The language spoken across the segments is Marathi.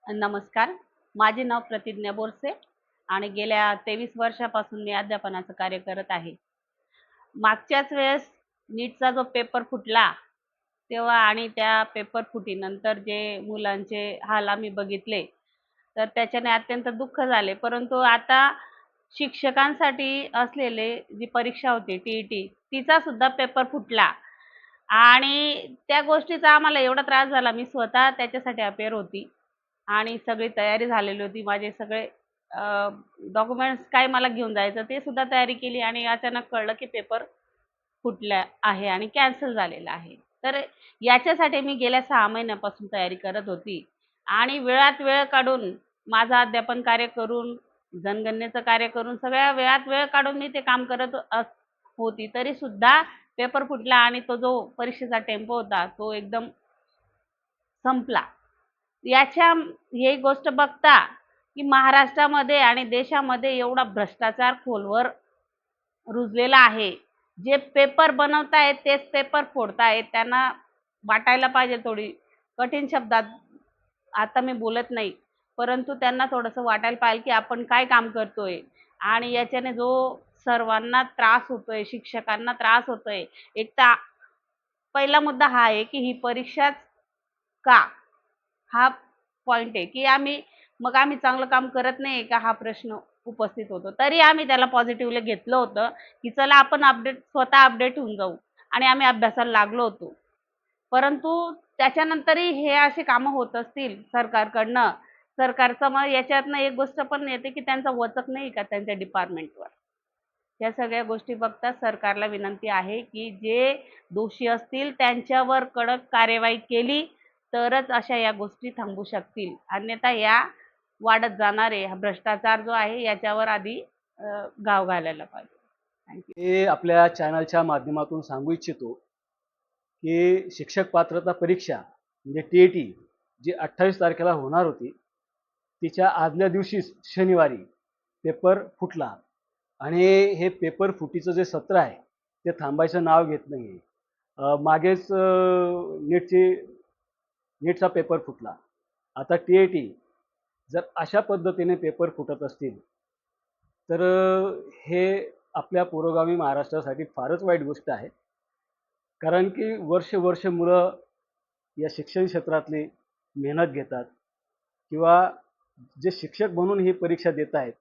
नमस्कार. माझे नाव प्रतिज्ञा बोरसे आणि गेल्या 23 वर्षापासून मी अध्यापनाचं कार्य करत आहे. मागच्याच वेळेस नीटचा जो पेपर फुटला, तेव्हा आणि त्या पेपर फुटीनंतर जे मुलांचे हाल आम्ही बघितले, तर त्याच्याने अत्यंत दुःख झाले. परंतु आता शिक्षकांसाठी असलेले जी परीक्षा होती टी-ई-टी, तिचा सुद्धा पेपर फुटला आणि त्या गोष्टीचा आम्हाला एवढा त्रास झाला. मी स्वतः त्याच्यासाठी अपेअर होती आणि सगळी तयारी झालेली होती. माझे सगळे डॉक्युमेंट्स काय मला घेऊन जायचं ते सुद्धा तयारी केली आणि अचानक कळलं की पेपर फुटला आहे आणि कॅन्सल झालेला आहे. तर याच्यासाठी मी गेल्या 6 महिन्यापासून तयारी करत होती आणि वेळात वेळ काढून माझं अध्यापन कार्य करून, जनगणनेचं कार्य करून सगळ्या वेळात वेळ काढून मी ते काम करत होती. तरीसुद्धा पेपर फुटला आणि तो जो परीक्षेचा टेम्पो होता तो एकदम संपला. ही गोष्ट बघता की महाराष्ट्रामध्ये आणि देशामध्ये एवढा भ्रष्टाचार खोलवर रुजलेला आहे. जे पेपर बनवतायत तेच पेपर फोडतायत. त्यांना वाटायला पाहिजे थोडी कठीण शब्दात आता मी बोलत नाही. परंतु त्यांना थोडंसं वाटायला पाहिजे की आपण काय काम करतोय आणि याच्याने जो सर्वांना त्रास होतोय, शिक्षकांना त्रास होतोय. एक तर पहिला मुद्दा हा आहे की ही परीक्षाच का? हा पॉइंट आहे की आम्ही चांगलं काम करत नाही का हा प्रश्न उपस्थित होतो. तरी आम्ही त्याला पॉझिटिव्हली घेतलं होतं की चला आपण स्वतः अपडेट होऊन जाऊ आणि आम्ही अभ्यासाला लागलो होतो. परंतु त्याच्यानंतरही हे अशी कामं होत असतील सरकारकडनं, सरकारचं मग याच्यातनं एक गोष्ट पण येते की त्यांचा वचक नाही का त्यांच्या डिपार्टमेंटवर. या सगळ्या गोष्टी बघता सरकारला विनंती आहे की जे दोषी असतील त्यांच्यावर कडक कार्यवाही केली तरच अशा या गोष्टी थांबू शकतील. अन्यथा या वाढत जाणारे हा भ्रष्टाचार जो आहे याच्यावर आधी घाव घालायला पाहिजे. थँक्यू. हे आपल्या चॅनलच्या माध्यमातून सांगू इच्छितो की शिक्षक पात्रता परीक्षा म्हणजे टी-ई-टी जी 28 तारखेला होणार होती, तिच्या आदल्या दिवशीच शनिवारी पेपर फुटला आणि हे पेपर फुटीचं जे सत्र आहे ते थांबायचं नाव घेत नाही आहे. मागेच नीटचा पेपर फुटला. आता टी-ई-टी जर अशा पद्धतीने पेपर फुटत असतील तर हे आपल्या पुरोगामी महाराष्ट्रासाठी फारच वाईट गोष्ट आहे. कारण की वर्ष मुलं या शिक्षण क्षेत्रातली मेहनत घेतात किंवा जे शिक्षक म्हणून ही परीक्षा देत आहेत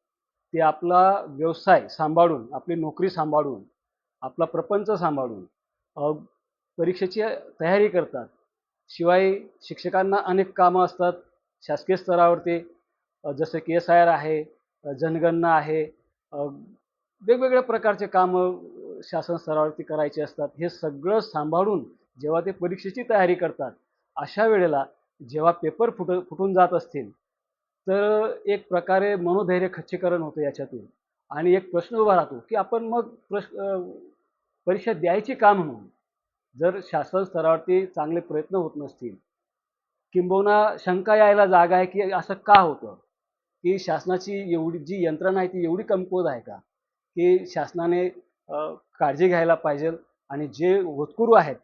ते आपला व्यवसाय सांभाळून, आपली नोकरी सांभाळून, आपला प्रपंच सांभाळून परीक्षेची तयारी करतात. शिवाय शिक्षकांना अनेक कामं असतात शासकीय स्तरावरती, जसं की SIR आहे, जनगणना आहे, वेगवेगळ्या प्रकारचे कामं शासन स्तरावरती करायचे असतात. हे सगळं सांभाळून जेव्हा ते परीक्षेची तयारी करतात, अशा वेळेला जेव्हा पेपर फुटून जात असतील तर एक प्रकारे मनोधैर्य खच्चीकरण होतं याच्यातून आणि एक प्रश्न उभा राहतो की आपण मग परीक्षा द्यायची का म्हणून? जर शासन स्तरावरती चांगले प्रयत्न होत नसतील, किंबहुना शंका यायला जागा आहे की असं का होतं? की शासनाची एवढी जी यंत्रणा आहे ती एवढी कमकुवत आहे का? की शासनाने काळजी घ्यायला पाहिजे आणि जे होतकरू आहेत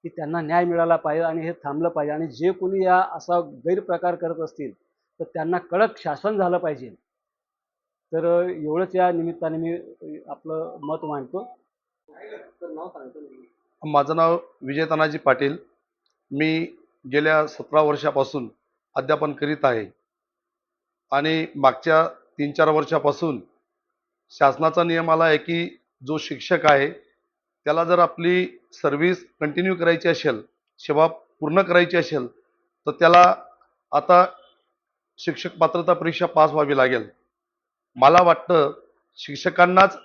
की त्यांना न्याय मिळाला पाहिजे आणि हे थांबलं पाहिजे आणि जे कोणी या असा गैरप्रकार करत असतील तर त्यांना कडक शासन झालं पाहिजे. तर एवढंच या निमित्ताने मी आपलं मत मांडतो. माझं नाव विजय तानाजी पाटील. मी गेल्या 17 वर्षापासून अध्यापन करीत आहे आणि मागच्या 3-4 वर्षापासून शासनाचा नियम आला आहे की जो शिक्षक आहे त्याला जर आपली सर्व्हिस कंटिन्यू करायची असेल, सेवा पूर्ण करायची असेल तर त्याला आता शिक्षक पात्रता परीक्षा पास व्हावी लागेल. मला वाटतं शिक्षकांनाच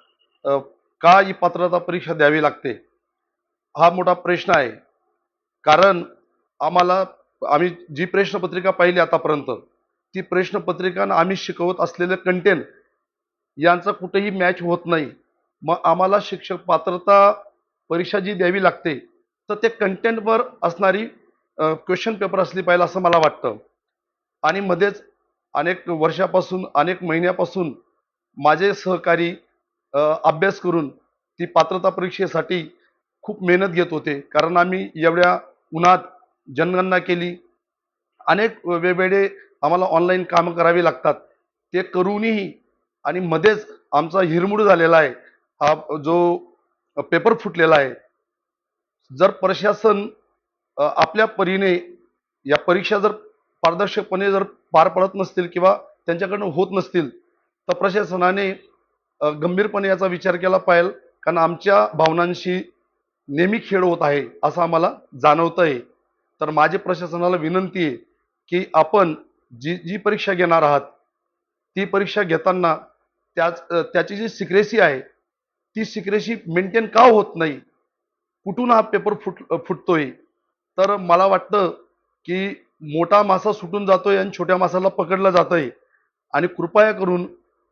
का ही पात्रता परीक्षा द्यावी लागते हा मोठा प्रश्न आहे. कारण आम्ही जी प्रश्नपत्रिका पाहिली आतापर्यंत ती प्रश्नपत्रिका आम्ही शिकवत असलेले कंटेंट यांचा कुठेही मॅच होत नाही. मग आम्हाला शिक्षक पात्रता परीक्षा जी द्यावी लागते तर ते कंटेंटवर असणारी क्वेश्चन पेपर असली पाहिजे असं मला वाटतं. आणि मध्येच अनेक वर्षापासून अनेक महिन्यापासून माझे सहकारी अभ्यास करून ती पात्रता परीक्षेसाठी खूप मेहनत घेत होते. कारण आम्ही एवढ्या उन्हात जनगणना केली, अनेक वेगवेगळे आम्हाला ऑनलाईन कामं करावी लागतात. ते करूनही आणि मध्येच आमचा हिरमूड झालेला आहे. हा जो पेपर फुटलेला आहे. जर प्रशासन आपल्या परीने या परीक्षा जर पारदर्शकपणे जर पार पडत नसतील किंवा त्यांच्याकडून होत नसतील, तर प्रशासनाने गंभीरपणे याचा विचार केला पाहिजे. कारण आमच्या भावनांशी नेहमी खेळ होत आहे असं आम्हाला जाणवतंय. तर माझी प्रशासनाला विनंती आहे की आपण जी जी परीक्षा घेणार आहात, ती परीक्षा घेताना त्याची जी सिक्रेसी आहे, ती सिक्रेसी मेंटेन का होत नाही? कुठून हा पेपर फुटतोय? तर मला वाटतं की मोठा मासा सुटून जातोय आणि छोट्या मासाला पकडलं जातंय. आणि कृपया करून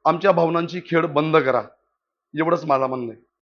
आमच्या भावनांची खेळ बंद करा. एवढंच माझं म्हणणं आहे.